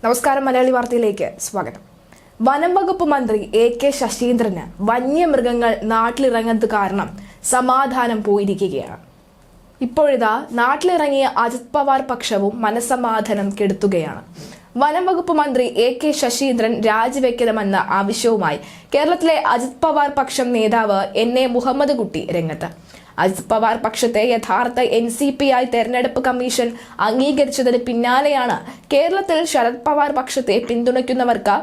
നമസ്കാരം, മലയാളി വാർത്തയിലേക്ക് സ്വാഗതം. വനം വകുപ്പ് മന്ത്രി AK ശശീന്ദ്രന് വന്യമൃഗങ്ങൾ നാട്ടിലിറങ്ങുന്നത് കാരണം സമാധാനം പോയിരിക്കുകയാണ്. ഇപ്പോഴിതാ നാട്ടിലിറങ്ങിയ അജിത് പവാർ പക്ഷവും മനസ്സമാധാനം കെടുത്തുകയാണ്. വനം വകുപ്പ് മന്ത്രി AK ശശീന്ദ്രൻ രാജിവെക്കണമെന്ന ആവശ്യവുമായി കേരളത്തിലെ അജിത് പവാർ പക്ഷം നേതാവ് NA മുഹമ്മദ് കുട്ടി രംഗത്ത്. അജിത് പവാർ പക്ഷത്തെ യഥാർത്ഥ NCP ആയി തെരഞ്ഞെടുപ്പ് കമ്മീഷൻ അംഗീകരിച്ചതിന് പിന്നാലെയാണ് കേരളത്തിൽ ശരത് പവാർ പക്ഷത്തെ പിന്തുണയ്ക്കുന്നവർക്ക്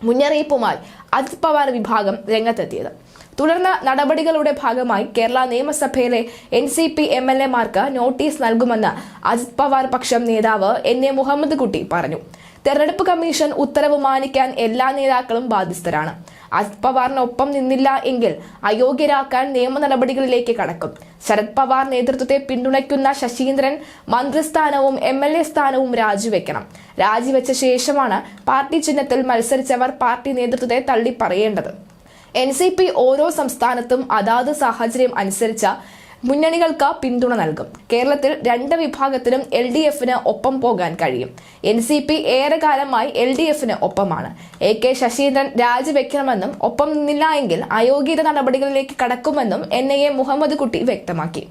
മുന്നറിയിപ്പുമായി അജിത് പവാർ വിഭാഗം രംഗത്തെത്തിയത്. തുടർന്ന് നടപടികളുടെ ഭാഗമായി കേരള നിയമസഭയിലെ NCP MLA-മാർക്ക് നോട്ടീസ് നൽകുമെന്ന് അജിത് പവാർ പക്ഷം നേതാവ് NA മുഹമ്മദ് കുട്ടി പറഞ്ഞു. തെരഞ്ഞെടുപ്പ് കമ്മീഷൻ ഉത്തരവ് മാനിക്കാൻ എല്ലാ നേതാക്കളും ബാധ്യസ്ഥരാണ്. അജിത് പവാറിനൊപ്പം നിന്നില്ല എങ്കിൽ അയോഗ്യരാക്കാൻ നിയമ നടപടികളിലേക്ക് കടക്കും. ശരത് പവാർ നേതൃത്വത്തെ പിന്തുണയ്ക്കുന്ന ശശീന്ദ്രൻ മന്ത്രിസ്ഥാനവും MLA സ്ഥാനവും രാജിവെക്കണം. രാജിവെച്ച ശേഷമാണ് പാർട്ടി ചിഹ്നത്തിൽ മത്സരിച്ചവർ പാർട്ടി നേതൃത്വത്തെ തള്ളി പറയേണ്ടത്. NCP ഓരോ സംസ്ഥാനത്തും അതാത് സാഹചര്യം അനുസരിച്ച മുന്നണികൾക്ക് പിന്തുണ നൽകും. കേരളത്തിൽ രണ്ട് വിഭാഗത്തിനും LDF-ന് ഒപ്പം പോകാൻ കഴിയും. NCP ഏറെക്കാലമായി LDF-ന് ഒപ്പമാണ്. AK ശശീന്ദ്രൻ രാജിവെക്കണമെന്നും ഒപ്പം നിന്നില്ല എങ്കിൽ അയോഗ്യത നടപടികളിലേക്ക് കടക്കുമെന്നും NA മുഹമ്മദ് കുട്ടി വ്യക്തമാക്കി.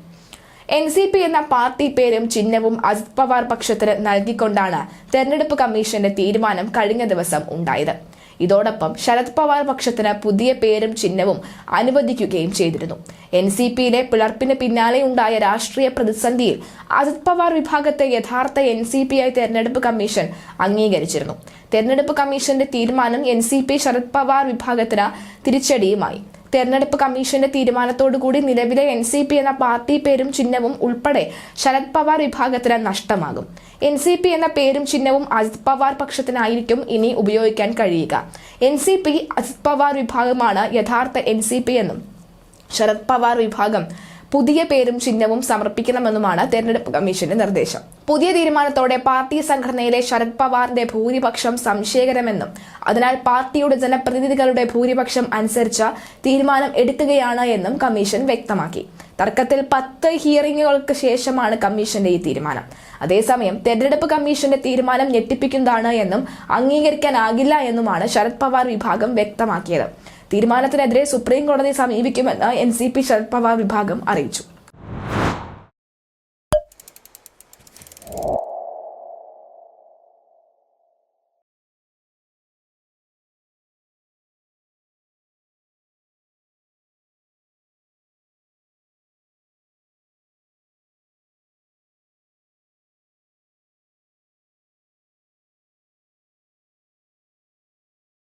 NCP എന്ന പാർട്ടി പേരും ചിഹ്നവും അജിത് പവാർ പക്ഷത്തിന് നൽകിക്കൊണ്ടാണ് തെരഞ്ഞെടുപ്പ് കമ്മീഷന്റെ തീരുമാനം കഴിഞ്ഞ ദിവസം ഉണ്ടായത്. ഇതോടൊപ്പം ശരത് പവാർ പക്ഷത്തിന് പുതിയ പേരും ചിഹ്നവും അനുവദിക്കുകയും ചെയ്തിരുന്നു. NCP-യിലെ പിളർപ്പിന് പിന്നാലെ ഉണ്ടായ രാഷ്ട്രീയ പ്രതിസന്ധിയിൽ അജിത് പവാർ വിഭാഗത്തെ യഥാർത്ഥ NCP ആയി തെരഞ്ഞെടുപ്പ് കമ്മീഷൻ അംഗീകരിച്ചിരുന്നു. തെരഞ്ഞെടുപ്പ് കമ്മീഷന്റെ തീരുമാനം NCP ശരത് പവാർ വിഭാഗത്തിന് തിരിച്ചടിയുമായി. തെരഞ്ഞെടുപ്പ് കമ്മീഷന്റെ തീരുമാനത്തോടുകൂടി നിലവിലെ NCP എന്ന പാർട്ടി പേരും ചിഹ്നവും ഉൾപ്പെടെ ശരത് പവാർ വിഭാഗത്തിന് നഷ്ടമാകും. NCP എന്ന പേരും ചിഹ്നവും അജിത് പവാർ പക്ഷത്തിനായിരിക്കും ഇനി ഉപയോഗിക്കാൻ കഴിയുക. NCP അജിത് പവാർ വിഭാഗമാണ് യഥാർത്ഥ NCP എന്നും ശരത് പവാർ വിഭാഗം പുതിയ പേരും ചിഹ്നവും സമർപ്പിക്കണമെന്നുമാണ് തെരഞ്ഞെടുപ്പ് കമ്മീഷന്റെ നിർദ്ദേശം. പുതിയ തീരുമാനത്തോടെ പാർട്ടി സംഘടനയിലെ ശരത് പവാറിന്റെ ഭൂരിപക്ഷം സംശയകരമെന്നും അതിനാൽ പാർട്ടിയുടെ ജനപ്രതിനിധികളുടെ ഭൂരിപക്ഷം അനുസരിച്ച് തീരുമാനം എടുക്കുകയാണ് എന്നും കമ്മീഷൻ വ്യക്തമാക്കി. തർക്കത്തിൽ 10 ഹിയറിംഗുകൾക്ക് ശേഷമാണ് കമ്മീഷന്റെ ഈ തീരുമാനം. അതേസമയം തെരഞ്ഞെടുപ്പ് കമ്മീഷന്റെ തീരുമാനം ഞെട്ടിപ്പിക്കുന്നതാണ് എന്നും അംഗീകരിക്കാനാകില്ല എന്നുമാണ് ശരത് പവാർ വിഭാഗം വ്യക്തമാക്കിയത്. തീരുമാനത്തിനെതിരെ സുപ്രീം കോടതി സമീപിക്കുമെന്ന് NCP ശരത് പവാർ വിഭാഗം അറിയിച്ചു.